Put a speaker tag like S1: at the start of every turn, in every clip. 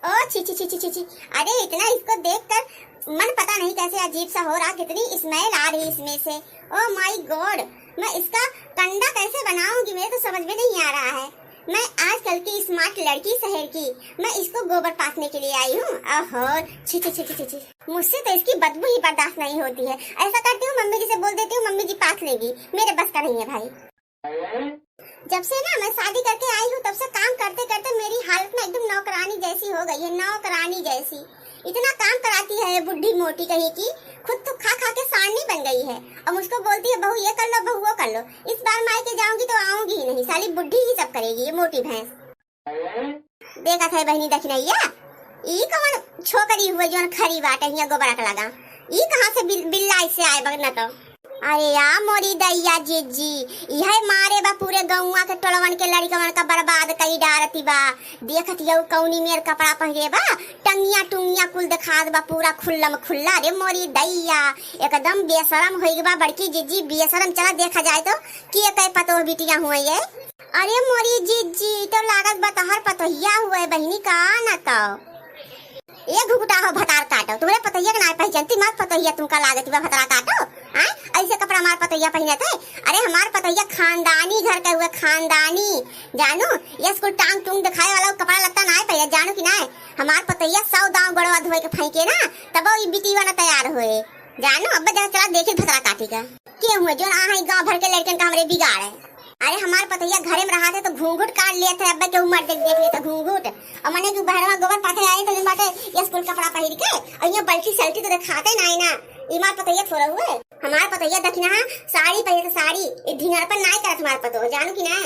S1: ओ छी छी छी छी छी छी। अरे इतना इसको देखकर मन पता नहीं कैसे अजीब सा हो रहा, कितनी स्मेल आ रही इसमें से। ओ माय गॉड, मैं इसका कंडा कैसे बनाऊंगी, मेरे तो समझ में नहीं आ रहा है। मैं आजकल की स्मार्ट लड़की शहर की, मैं इसको गोबर पाथने के लिए आई हूँ। ओहो छी छी छी छी छी। मुझसे तो इसकी बदबू ही बर्दाश्त नहीं होती है। ऐसा करती हूँ, मम्मी जी से बोल देती हूँ, मम्मी जी पाथ लेगी, मेरे बस का नहीं है भाई। जब से ना मैं शादी करके आई हूँ तब से काम करते करते मेरी हालत में एकदम नौकरानी जैसी हो गई है, नौकरानी जैसी। इतना काम कराती है बुढ़ी मोटी कहीं की, खुद तो खा खा के सारनी बन गई है। अब मुझको बोलती है बहू ये कर लो, बहू वो कर लो। इस बार मायके जाऊंगी तो आऊंगी ही नहीं, साली बुढ़ी ही सब करेगी ये मोटी भैंस। देखा था बहनी दखनैया, ई कौन छोकरी हुए जो खरी बात है, गोबर लगा ई कहाँ से बिल्ला इससे आए बगना तो। अरे यार मोरी दैया जीजी, यह मारे बा पूरे गौवा के टोलवन के लड़कवन का बर्बाद कई डारती बा। देखत यौ कौनी मेर कपड़ा पहरे बा, टंगिया टुंगिया कुल दिखा बा पूरा खुल्लम खुल्ला। रे मोरी दैया एकदम बेशरम होई बा बड़की जीजी, बेशरम। चला देखा जाए तो के कई पतो बिटिया हुए ये। अरे मोरी जीजी तो लागत बा तहर पतोहिया हुए बहनी का न तो। ये घुघुटा हो भतार काटो, तुम्हारे पतोहिया के ना पहचानती मत पतोहिया तुमका लागत बा भतार काटो। ऐसे कपड़ा हमार पतोहिया पहने थे। अरे हमार पतोहिया खानदानी घर का हुआ, खानदानी जानो। ये स्कूल टांग टूंग दिखाए वाला कपड़ा लगता ना पहले, जानो कि ना। हमार पतोहिया 100 दांव गड़वा धोए के फेंके ना तब वो बिटिया ना तैयार हुए, जानो। अब जरा चला देखे भतरा काटी का के हुए जो आ गांव भर के लड़कन का हमरे बिगाड़ है। अरे हमार पतोहिया घरे में रहा थे तो घूंघट काट लिए थे, अब के उमर देख लेते घूंघट। और मैंने कि बहरवा गोबर पाथे आए तो बाटे ये स्कूल कपड़ा पहन के और ये बल्कि सेल्फी तो दिखाते ना ना। इमार पतोहिया थोड़ा हुए, हमार पतोहिया दखना साड़ी पहने तो साड़ी ढिंगर पर ना करत हमार पतो, जानो कि ना।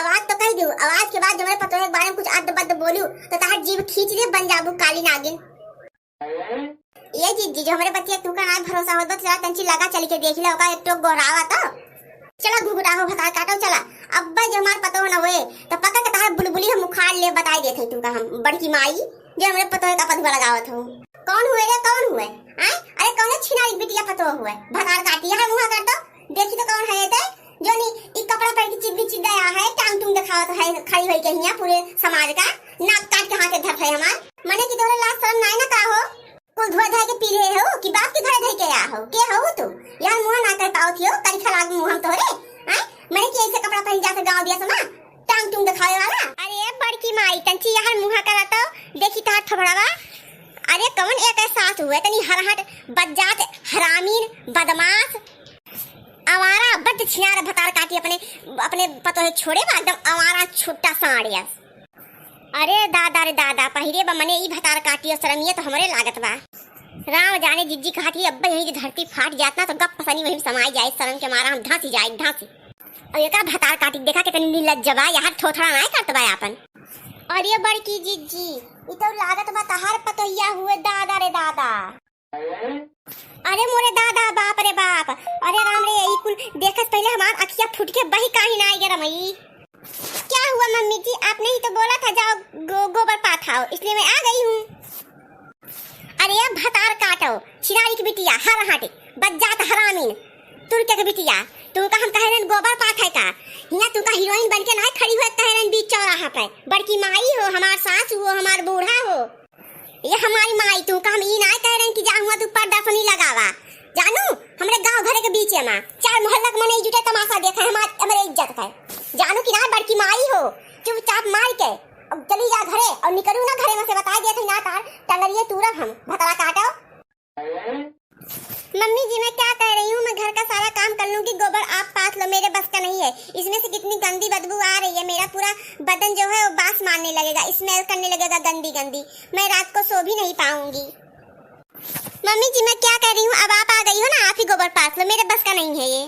S1: आवाज तो कह दू, आवाज के बाद जो मेरे पतोहिया के बारे में कुछ अद्द बद्द बोलू तो तार जीभ खींच दे, बन जाबू काली नागिन। ये जीजी जो हमारे बच्चे तू का ना भरोसा हो तो चला तंची लगा चली के देख ले ओका एक टोक गोरावा तो। चला घुघुटा हो भतार काटो चला। अब्बा जो हमार पतो न हुए तो पका के तार बुलबुली हम उखाड़ ले बताई देथे तुमका हम बड़की माई जो हमरे पतो का पधवा लगावत हो। कौन हुए रे, कौन हुए? अरे कौन छिनारी बिटिया पतो हुए भतार काटी है मुंह कर तो देखी तो कौन है ते जो नी ई कपड़ा पहन के चिब्बी चिदाया है, टांग टूंग दिखावत है खड़ी होई के हिया पूरे समाज का नाक काट के हाथ धर है हमार। मने की तोरे लाज शर्म नाय ना का हो, कुल धोए धाय के पी रहे हो कि बाप के घरे धई के आ हो, के हो तू? यार मुंह ना कर पाओ थियो करी खराब मुंह हम तोरे। मैंने कि ऐसे कपड़ा पहन जाते गांव दिया समा टांग टूंग दिखावे वाला। अरे बड़की माई तंची यार मुंह करा तो देखी तार थबड़ावा। अरे कौन एक साथ हुए तनी हरहट बज्जात हरामीन बदमाश आवारा बद छिनार भतार काटी अपने अपने पतो छोड़े बा एकदम आवारा छोटा साड़िया। अरे दादा रे दादा पहिरे बा मने ई भतार काटी शरमिया तो हमरे लागत बा। राम जाने जिज्जी कहती अब्बा यही धरती फाट जात ना तो गप पसनी वही समाई जाए, शर्म के मारा हम ढांसी जाए ढांसी। और ये का भतार काटी देखा कितनी निर्लज्ज बा, यार थोथड़ा ना करत बा अपन। और ये बड़की जिज्जी ई तो लागत बा तहार पतोहिया हुए दादा रे दादा। अरे मोरे दादा बाप रे बाप, अरे राम रे ई कुल देखत पहले हमार अखियां फूट के बही काहे ना आई गे रमई। क्या हुआ मम्मी जी, आपने ही तो बोला था जाओ गोबर पाथाओ, इसलिए मैं आ गई हूँ। अरे भतार काटो छिनारी की बिटिया हर हाटे बज्जात हरामीन तुरके की बिटिया तुमका हम कहरन गोबर पाथे का हिया तुमका हीरोइन बनके ना खड़ी हुए कहरन बीच चौराहा पे। बड़की माई हो, हमार सास हो, हमार बूढ़ा हो, ये हमारी माई तुमका हम ई ना कहरन कि जा हुआ तू पर्दा सुनी लगावा। जानू हमरे गांव घरे के बीच में चार मोहल्ला के मने जुटे तमाशा देखा हमार हमरे इज्जत का, जानू कि ना बड़की माई हो। चुपचाप मार के अब चली जा घरे और निकलू ना घरे में से बता दिया था ना तार टंगरिए तुरब हम भतरा काटो। मम्मी जी मैं क्या कह रही हूँ, मैं घर का सारा काम कर लूंगी, गोबर आप पाथ लो, मेरे बस का नहीं है। इसमें से कितनी गंदी बदबू आ रही है, मेरा पूरा बदन जो है वो बास मारने लगेगा, स्मेल करने लगेगा गंदी गंदी, मैं रात को सो भी नहीं पाऊंगी। मम्मी जी मैं क्या कह रही हूँ, अब आप आ गई हो ना, आप ही गोबर पाथ लो, मेरे बस का नहीं है ये।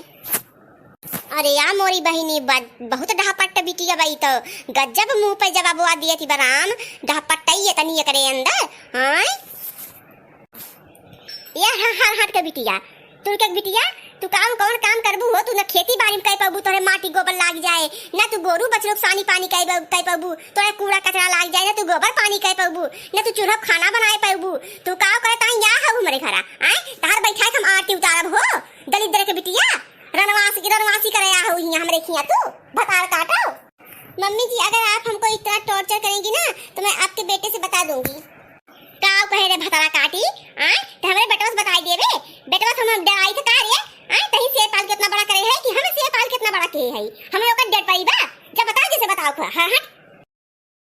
S1: अरे यार मोरी बहिनी बहुत ढापट्ट बिटिया बाई तो गजब मुंह पे जवाब आ दिया थी बराम ढापट्टाई तनी करे अंदर। हां ये हर हट के बिटिया तू के बिटिया तू काम कौन काम करबू हो, तू ना खेती बाड़ी में कई पाबू तोरे माटी गोबर लाग जाए, ना तू गोरू बछड़ो सानी पानी कई पाबू तोरे कूड़ा कचरा लाग जाए, ना तू गोबर पानी कई पाबू, ना तू चूल्हा खाना बनाए पाबू। तू का करे ता या हबू मेरे घरा तार बैठा हम आरती उतारब हो दलिद्र के बिटिया रनवासी करे आ हो यहाँ हमरे खिया तू भतार काटो। मम्मी जी अगर आप हमको इतना टॉर्चर करेंगी ना तो मैं आपके बेटे से बता दूंगी। काव कहे रे भतरा काटी तो हमारे बेटवा से बताई देवे। बेटवा से हम डराई से का रे कहीं शेर पाल के इतना बड़ा करे है कि हमें शेर पाल के इतना बड़ा के है हमें ओकर डेट पाई बा। जब बताओ जैसे बताओ हां